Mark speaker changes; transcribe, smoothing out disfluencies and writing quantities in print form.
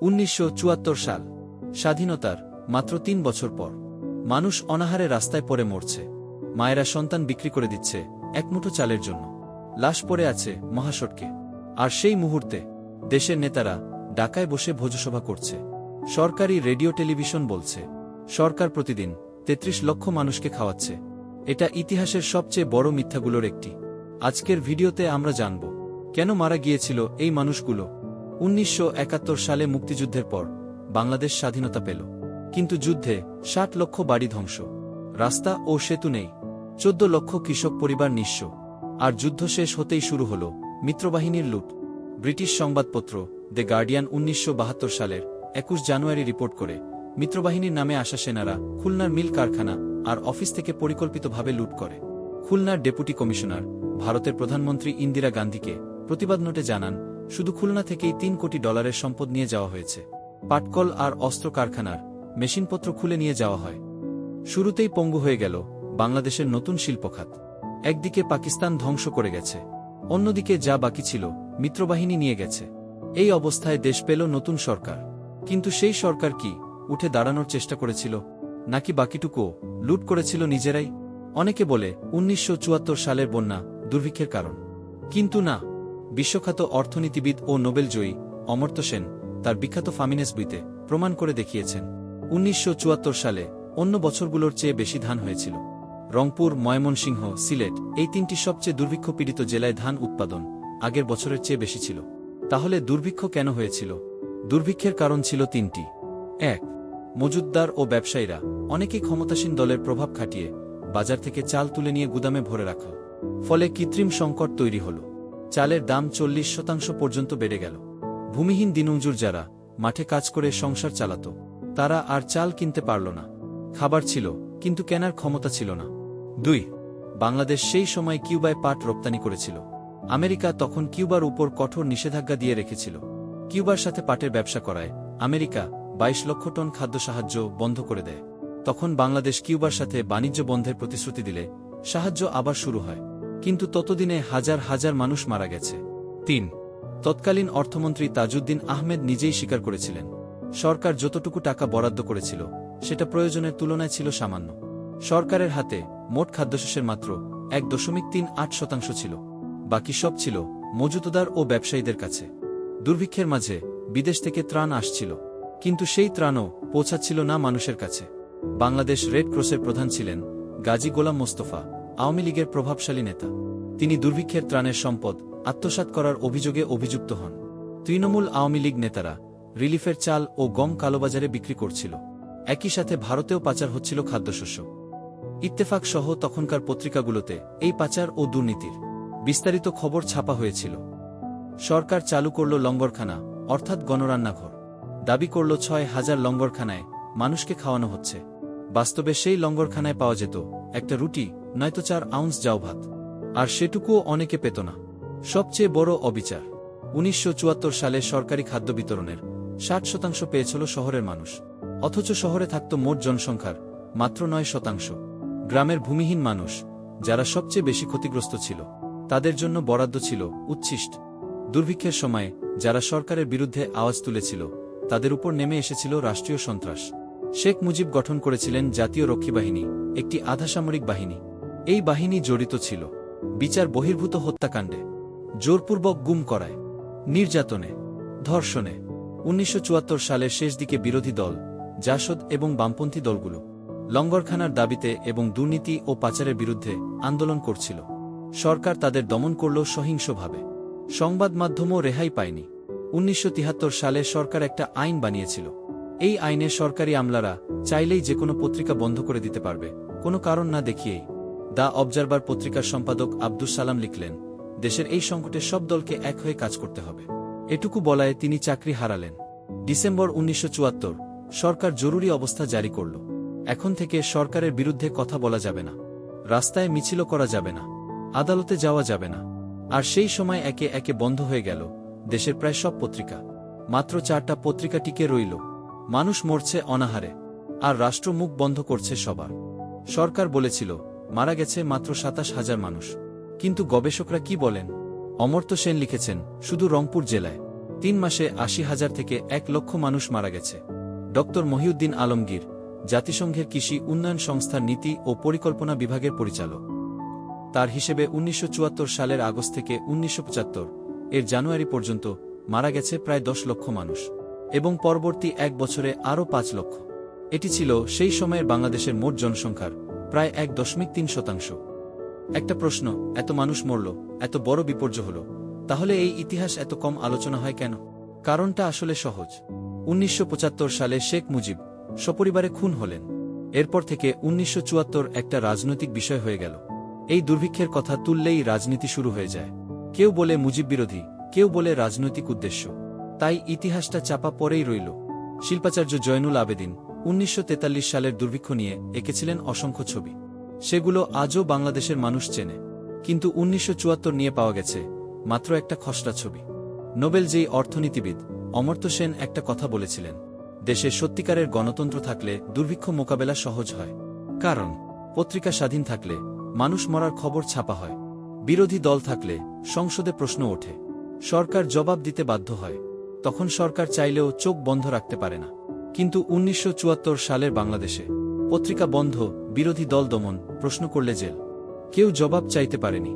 Speaker 1: 1974 সাল, স্বাধীনতার মাত্র ৩ বছর পর। মানুষ অনাহারে রাস্তায় পড়ে মরছে, মায়েরা সন্তান বিক্রি করে দিচ্ছে এক মুঠো চালের জন্য, লাশ পড়ে আছে মহাসড়কে। আর সেই মুহূর্তে দেশের নেতারা ঢাকায় বসে ভোজসভা করছে। সরকারি রেডিও টেলিভিশন বলছে, সরকার প্রতিদিন ৩৩ লক্ষ মানুষকে খাওয়াচ্ছে। এটা ইতিহাসের সবচেয়ে বড় মিথ্যাগুলোর একটি। আজকের ভিডিওতে আমরা জানব কেন মারা গিয়েছিল এই মানুষগুলো। 1971 সালে মুক্তিযুদ্ধের পর বাংলাদেশ স্বাধীনতা পেল, কিন্তু যুদ্ধে ৬০ লক্ষ বাড়ি ধ্বংস, রাস্তা ও সেতু নেই, ১৪ লক্ষ কৃষক পরিবার নিঃস্ব। আর যুদ্ধ শেষ হতেই শুরু হল মিত্রবাহিনীর লুট। ব্রিটিশ সংবাদপত্র দ্য গার্ডিয়ান 1972 সালের ২১ জানুয়ারি রিপোর্ট করে, মিত্রবাহিনীর নামে আসা সেনারা খুলনার মিল কারখানা আর অফিস থেকে পরিকল্পিতভাবে লুট করে। খুলনার ডেপুটি কমিশনার ভারতের প্রধানমন্ত্রী ইন্দিরা গান্ধীকে প্রতিবাদ নোটে জানান, শুধু খুলনা থেকেই $৩ কোটি সম্পদ নিয়ে যাওয়া হয়েছে। পাটকল আর অস্ত্র কারখানার মেশিনপত্র খুলে নিয়ে যাওয়া হয়। শুরুতেই পঙ্গু হয়ে গেল বাংলাদেশের নতুন শিল্পখাত। একদিকে পাকিস্তান ধ্বংস করে গেছে, অন্যদিকে যা বাকি ছিল মিত্রবাহিনী নিয়ে গেছে। এই অবস্থায় দেশ পেল নতুন সরকার। কিন্তু সেই সরকার কি উঠে দাঁড়ানোর চেষ্টা করেছিল, নাকি বাকিটুকুও লুট করেছিল নিজেরাই? অনেকে বলে 1974 সালের বন্যা দুর্ভিক্ষের কারণ, কিন্তু না। বিশ্বখ্যাত অর্থনীতিবিদ ও নোবেলজয়ী অমর্ত্য সেন তার বিখ্যাত ফামিনেস বইতে প্রমাণ করে দেখিয়েছেন, 1974 সালে অন্য বছরগুলোর চেয়ে বেশি ধান হয়েছিল। রংপুর, ময়মনসিংহ, সিলেট এই ৩টি সবচেয়ে দুর্ভিক্ষপীড়িত জেলায় ধান উৎপাদন আগের বছরের চেয়ে বেশি ছিল। তাহলে দুর্ভিক্ষ কেন হয়েছিল? দুর্ভিক্ষের কারণ ছিল ৩টি। ১. মজুতদার ও ব্যবসায়ীরা অনেকেই ক্ষমতাসীন দলের প্রভাব খাটিয়ে বাজার থেকে চাল তুলে নিয়ে গুদামে ভরে রাখল। ফলে কৃত্রিম সংকট তৈরি হল। চালের দাম ৪০% পর্যন্ত বেড়ে গেল। ভূমিহীন দিনমজুর যারা মাঠে কাজ করে সংসার চালাত, তারা আর চাল কিনতে পারল না। খাবার ছিল, কিন্তু কেনার ক্ষমতা ছিল না। ২. বাংলাদেশ সেই সময় কিউবায় পাট রপ্তানি করেছিল। আমেরিকা তখন কিউবার উপর কঠোর নিষেধাজ্ঞা দিয়ে রেখেছিল। কিউবার সাথে পাটের ব্যবসা করায় আমেরিকা ২২ লক্ষ টন খাদ্য সাহায্য বন্ধ করে দেয়। তখন বাংলাদেশ কিউবার সাথে বাণিজ্য বন্ধের প্রতিশ্রুতি দিলে সাহায্য আবার শুরু হয়, কিন্তু ততদিনে হাজার হাজার মানুষ মারা গেছে। ৩. তৎকালীন অর্থমন্ত্রী তাজউদ্দিন আহমেদ নিজেই স্বীকার করেছিলেন, সরকার যতটুকু টাকা বরাদ্দ করেছিল সেটা প্রয়োজনের তুলনায় ছিল সামান্য। সরকারের হাতে মোট খাদ্যশস্যের মাত্র ১.৩৮% ছিল, বাকি সব ছিল মজুতদার ও ব্যবসায়ীদের কাছে। দুর্ভিক্ষের মাঝে বিদেশ থেকে ত্রাণ আসছিল, কিন্তু সেই ত্রাণও পৌঁছাচ্ছিল না মানুষের কাছে। বাংলাদেশ রেড ক্রসের প্রধান ছিলেন গাজী গোলাম মোস্তফা, আওয়ামী লীগের প্রভাবশালী নেতা। তিনি দুর্ভিক্ষের ত্রাণের সম্পদ আত্মসাৎ করার অভিযোগে অভিযুক্ত হন। তৃণমূল আওয়ামী লীগ নেতারা রিলিফের চাল ও গম কালোবাজারে বিক্রি করছিল। একই সাথে ভারতেও পাচার হচ্ছিল খাদ্যশস্য। ইত্তেফাক সহ তখনকার পত্রিকাগুলোতে এই পাচার ও দুর্নীতির বিস্তারিত খবর ছাপা হয়েছিল। সরকার চালু করল লঙ্গরখানা, অর্থাৎ গণরান্নাঘর। দাবি করল ৬,০০০ লঙ্গরখানায় মানুষকে খাওয়ানো হচ্ছে। বাস্তবে সেই লঙ্গরখানায় পাওয়া যেত একটা রুটি, নয়তো ৪ আউন্স জাউ ভাত, আর সেটুকুও অনেকে পেত না। সবচেয়ে বড় অবিচার, 1974 সালে সরকারি খাদ্য বিতরণের ৬০% পেয়েছিল শহরের মানুষ, অথচ শহরে থাকত মোট জনসংখ্যার মাত্র ৯%। গ্রামের ভূমিহীন মানুষ, যারা সবচেয়ে বেশি ক্ষতিগ্রস্ত ছিল, তাদের জন্য বরাদ্দ ছিল উচ্ছিষ্ট। দুর্ভিক্ষের সময়ে যারা সরকারের বিরুদ্ধে আওয়াজ তুলেছিল, তাদের উপর নেমে এসেছিল রাষ্ট্রীয় সন্ত্রাস। শেখ মুজিব গঠন করেছিলেন জাতীয় রক্ষী বাহিনী, একটি আধাসামরিক বাহিনী। এই বাহিনী জড়িত ছিল বিচার বহির্ভূত হত্যাকাণ্ডে, জোরপূর্বক গুম করায়, নির্যাতনে, ধর্ষণে। 1974 সালের শেষ দিকে বিরোধী দল, জাসদ এবং বামপন্থী দলগুলো লঙ্গরখানার দাবিতে এবং দুর্নীতি ও পাচারের বিরুদ্ধে আন্দোলন করছিল। সরকার তাদের দমন করল সহিংসভাবে। সংবাদ মাধ্যমও রেহাই পায়নি। 1973 সালে সরকার একটা আইন বানিয়েছিল। এই আইনে সরকারি আমলারা চাইলেই যে কোনো পত্রিকা বন্ধ করে দিতে পারবে, কোনো কারণ না দেখিয়েই। দ্য অবজারভার পত্রিকার সম্পাদক আব্দুস সালাম লিখলেন, দেশের এই সংকটে সব দলকে এক হয়ে কাজ করতে হবে। এটুকু বলায় তিনি চাকরি হারালেন। ডিসেম্বর 1974 সরকার জরুরি অবস্থা জারি করল। এখন থেকে সরকারের বিরুদ্ধে কথা বলা যাবে না, রাস্তায় মিছিলও করা যাবে না, আদালতে যাওয়া যাবে না। আর সেই সময় একে একে বন্ধ হয়ে গেল দেশের প্রায় সব পত্রিকা। মাত্র 4টা পত্রিকা টিকে রইল। মানুষ মরছে অনাহারে, আর রাষ্ট্র মুখ বন্ধ করছে সবার। সরকার বলেছিল মারা গেছে মাত্র ২৭,০০০ মানুষ, কিন্তু গবেষকরা কি বলেন? অমর্ত্য সেন লিখেছেন, শুধু রংপুর জেলায় 3 মাসে ৮০,০০০ থেকে ১,০০,০০০ মানুষ মারা গেছে। ডক্টর মহিউদ্দিন আলমগীর, জাতিসংঘের কৃষি উন্নয়ন সংস্থার নীতি ও পরিকল্পনা বিভাগের পরিচালক। তার হিসেবে ১৯৭৪ সালের আগস্ট থেকে ১৯৭৫ এর জানুয়ারি পর্যন্ত মারা গেছে প্রায় ১০ লক্ষ মানুষ, এবং পরবর্তী ১ বছরে আরও ৫ লক্ষ। এটি ছিল সেই সময়ের বাংলাদেশের মোট জনসংখ্যার প্রায় ১.৩%। একটা প্রশ্ন, এত মানুষ মরল, এত বড় বিপর্যয় হল, তাহলে এই ইতিহাস এত কম আলোচনা হয় কেন? কারণটা আসলে সহজ। ১৯৭৫ সালে শেখ মুজিব সপরিবারে খুন হলেন। এরপর থেকে ১৯৭৪ একটা রাজনৈতিক বিষয় হয়ে গেল। এই দুর্ভিক্ষের কথা তুললেই রাজনীতি শুরু হয়ে যায়। কেউ বলে মুজিব বিরোধী, কেউ বলে রাজনৈতিক উদ্দেশ্য। তাই ইতিহাসটা চাপা পড়েই রইল। শিল্পাচার্য জয়নুল আবেদিন ১৯৪৩ সালের দুর্ভিক্ষ নিয়ে এঁকেছিলেন অসংখ্য ছবি। সেগুলো আজও বাংলাদেশের মানুষ চেনে। কিন্তু ১৯৭৪ নিয়ে পাওয়া গেছে মাত্র একটা খসড়া ছবি। নোবেলজয়ী অর্থনীতিবিদ অমর্ত্য সেন একটা কথা বলেছিলেন, দেশে সত্যিকারের গণতন্ত্র থাকলে দুর্ভিক্ষ মোকাবেলা সহজ হয়। কারণ পত্রিকা স্বাধীন থাকলে মানুষ মরার খবর ছাপা হয়, বিরোধী দল থাকলে সংসদে প্রশ্ন ওঠে, সরকার জবাব দিতে বাধ্য হয়। তখন সরকার চাইলেও চোখ বন্ধ রাখতে পারে না। কিন্তু ১৯৭৪ সালের বাংলাদেশে পত্রিকা বন্ধ, বিরোধী দল দমন, প্রশ্ন করলে জেল। কেউ জবাব চাইতে পারেনি।